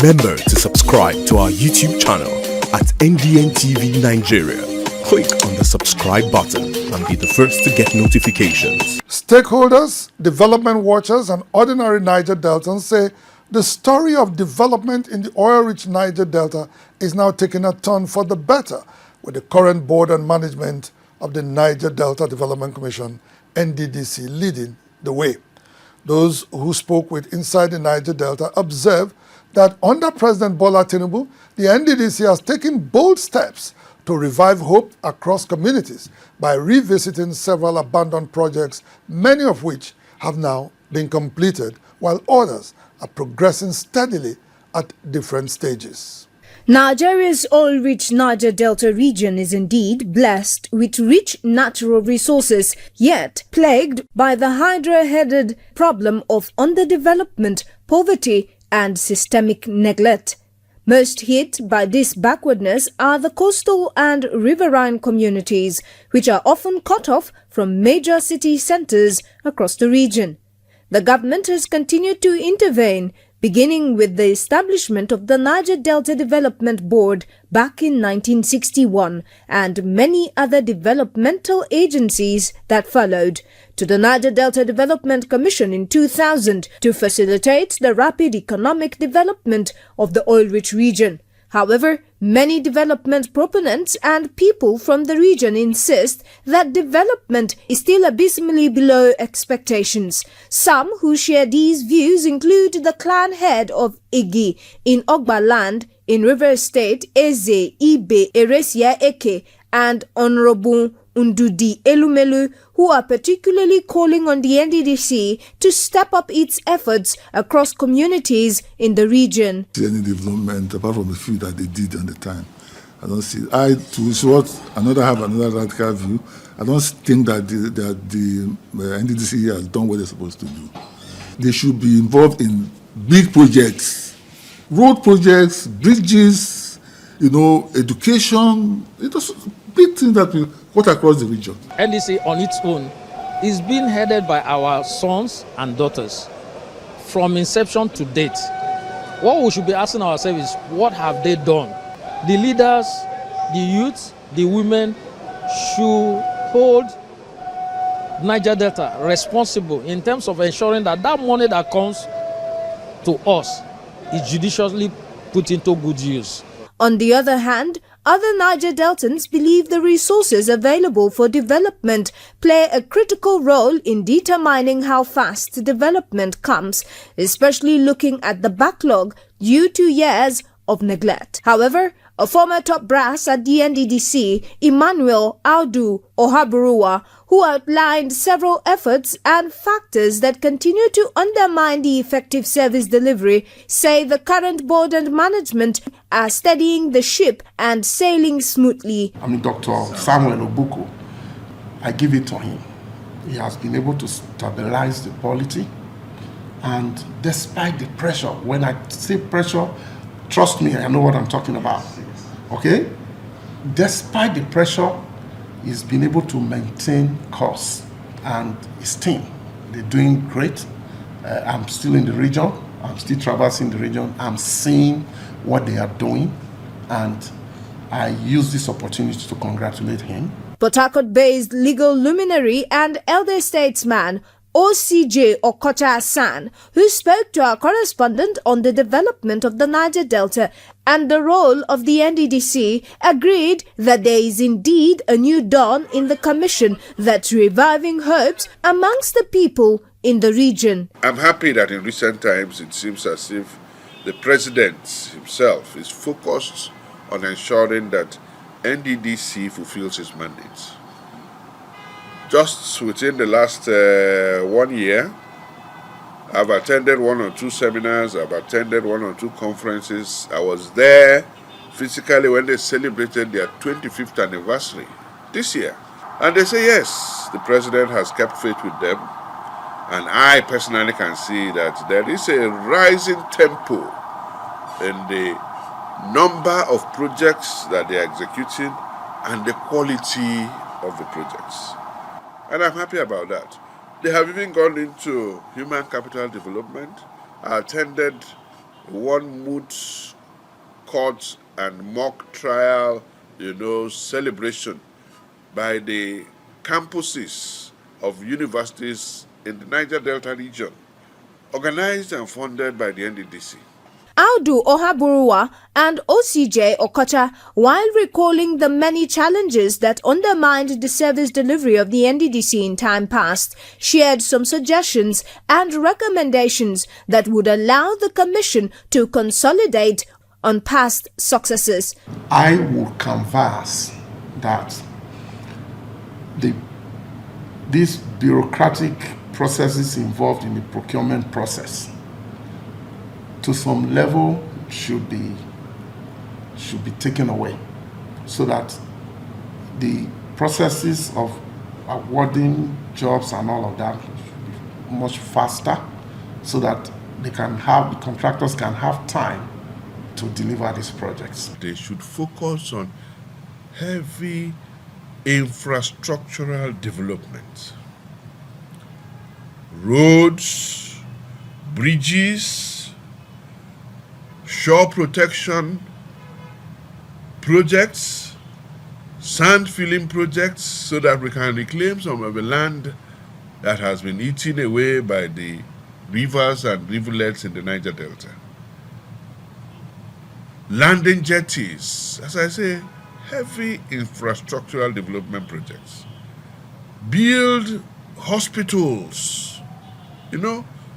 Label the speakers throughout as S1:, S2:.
S1: Remember to subscribe to our YouTube channel at NDN Nigeria. Click on the subscribe button and be the first to get notifications.
S2: Stakeholders, development watchers, and ordinary Niger Deltans say the story of development in the oil-rich Niger Delta is now taking a turn for the better, with the current board and management of the Niger Delta Development Commission, NDDC, leading the way. Those who spoke with Inside the Niger Delta observed that under President Bola Tinubu, the NDDC has taken bold steps to revive hope across communities by revisiting several abandoned projects, many of which have now been completed, while others are progressing steadily at different stages.
S3: Nigeria's oil-rich Niger Delta region is indeed blessed with rich natural resources, yet plagued by the hydra-headed problem of underdevelopment, poverty, and systemic neglect. Most hit by this backwardness are the coastal and riverine communities, which are often cut off from major city centers across the region. The government has continued to intervene, beginning with the establishment of the Niger Delta Development Board back in 1961 and many other developmental agencies that followed, to the Niger Delta Development Commission in 2000 to facilitate the rapid economic development of the oil-rich region. However, many development proponents and people from the region insist that development is still abysmally below expectations. Some who share these views include the clan head of Igi in Ogba land in Rivers State, Eze Ibe Eresia Eke, and Honorable Ndudi Elumelu, who are particularly calling on the NDDC to step up its efforts across communities in the region.
S4: Any development apart from the few that they did at the time, I don't see. I too, so what another have another radical view. I don't think that the NDDC has done what they're supposed to do. They should be involved in big projects, road projects, bridges, education. It was big things that will cut across the region.
S5: NDC on its own is being headed by our sons and daughters from inception to date. What we should be asking ourselves is, what have they done? The leaders, the youth, the women should hold Niger Delta responsible in terms of ensuring that that money that comes to us is judiciously put into good use.
S3: On the other hand, other Niger Deltans believe the resources available for development play a critical role in determining how fast development comes, especially looking at the backlog due to years of neglect. However, a former top brass at the NDDC, Emmanuel Audu Ohaburuwa, who outlined several efforts and factors that continue to undermine the effective service delivery, say the current board and management are steadying the ship and sailing smoothly.
S6: Dr. Samuel Obuku, I give it to him. He has been able to stabilize the polity, and despite the pressure, when I say pressure, trust me, I know what I'm talking about. Okay? Despite the pressure, he's been able to maintain course, and his team, they're doing great. I'm still in the region. I'm still traversing the region. I'm seeing what they are doing, and I use this opportunity to congratulate him.
S3: Port Harcourt-based legal luminary and elder statesman OCJ Okocha San, who spoke to our correspondent on the development of the Niger Delta and the role of the NDDC, agreed that there is indeed a new dawn in the commission that's reviving hopes amongst the people in the region.
S7: I'm happy that in recent times it seems as if the president himself is focused on ensuring that NDDC fulfills its mandate. Just within the last 1 year, I've attended 1 or 2 seminars, I've attended 1 or 2 conferences. I was there physically when they celebrated their 25th anniversary this year. And they say, yes, the president has kept faith with them. And I personally can see that there is a rising tempo in the number of projects that they are executing and the quality of the projects. And I'm happy about that. They have even gone into human capital development. I attended one moot court and mock trial, celebration by the campuses of universities in the Niger Delta region, organized and funded by the NDDC.
S3: Audu Ohaburuwa and OCJ Okocha, while recalling the many challenges that undermined the service delivery of the NDDC in time past, shared some suggestions and recommendations that would allow the Commission to consolidate on past successes.
S6: I would canvass that these bureaucratic processes involved in the procurement process to some level should be taken away, so that the processes of awarding jobs and all of that should be much faster, so that the contractors can have time to deliver these projects.
S7: They should focus on heavy infrastructural development, roads, bridges, shore protection projects, sand filling projects, so that we can reclaim some of the land that has been eaten away by the rivers and rivulets in the Niger Delta. Landing jetties, as I say, heavy infrastructural development projects. Build hospitals,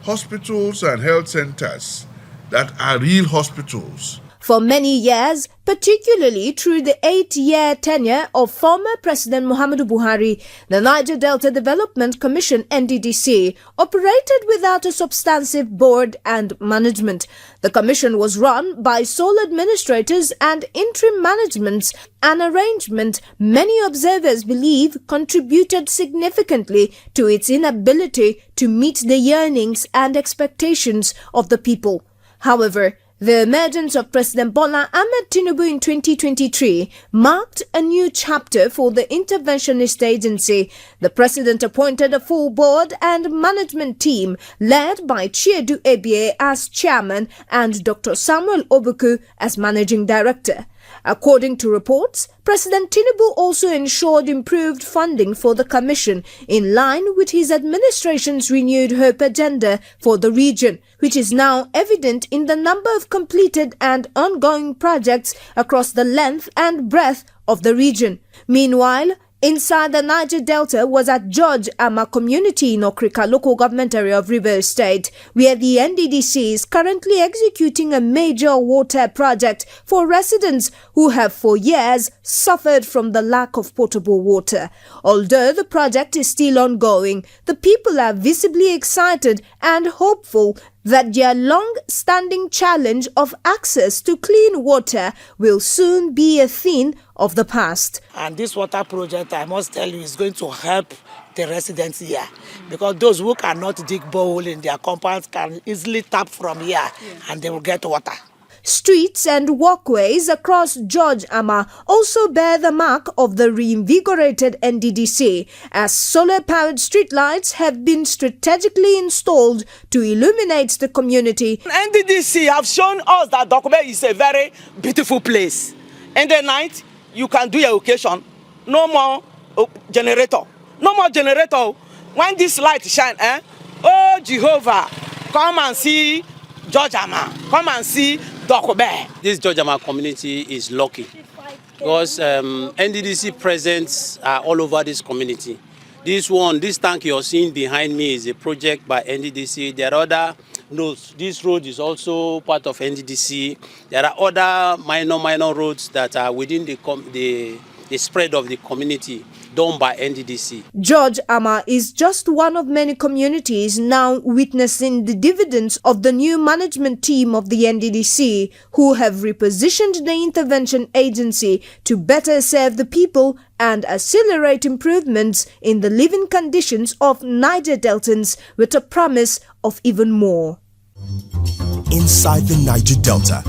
S7: hospitals and health centers that are real hospitals.
S3: For many years, particularly through the 8-year tenure of former President Muhammadu Buhari, the Niger Delta Development Commission (NDDC) operated without a substantive board and management. The commission was run by sole administrators and interim managements, an arrangement many observers believe contributed significantly to its inability to meet the yearnings and expectations of the people. However, the emergence of President Bola Ahmed Tinubu in 2023 marked a new chapter for the interventionist agency. The president appointed a full board and management team led by Chiedu Ebie as chairman and Dr. Samuel Obuku as managing director. According to reports, President Tinubu also ensured improved funding for the commission in line with his administration's renewed hope agenda for the region, which is now evident in the number of completed and ongoing projects across the length and breadth of the region. Meanwhile, inside the Niger Delta was at George Ama community in Okrika local government area of Rivers State, where the NDDC is currently executing a major water project for residents who have for years suffered from the lack of potable water. Although the project is still ongoing, the people are visibly excited and hopeful that their long-standing challenge of access to clean water will soon be a thing of the past.
S8: And this water project, I must tell you, is going to help the residents here, because those who cannot dig borehole in their compounds can easily tap from here and they will get water.
S3: Streets and walkways across George Ama also bear the mark of the reinvigorated NDDC, as solar-powered streetlights have been strategically installed to illuminate the community.
S8: NDDC have shown us that Dokube is a very beautiful place. In the night, you can do your occasion. No more generator. No more generator. When this light shine, oh Jehovah, come and see George Ama. Come and see Dokube.
S9: This George Ama community is lucky because NDDC presence are all over this community. This tank you're seeing behind me is a project by NDDC. There are other nodes. This road is also part of NDDC. There are other minor roads that are within the spread of the community done by NDDC. George
S3: Ama is just one of many communities now witnessing the dividends of the new management team of the NDDC, who have repositioned the intervention agency to better serve the people and accelerate improvements in the living conditions of Niger Deltans, with a promise of even more.
S1: Inside the Niger Delta,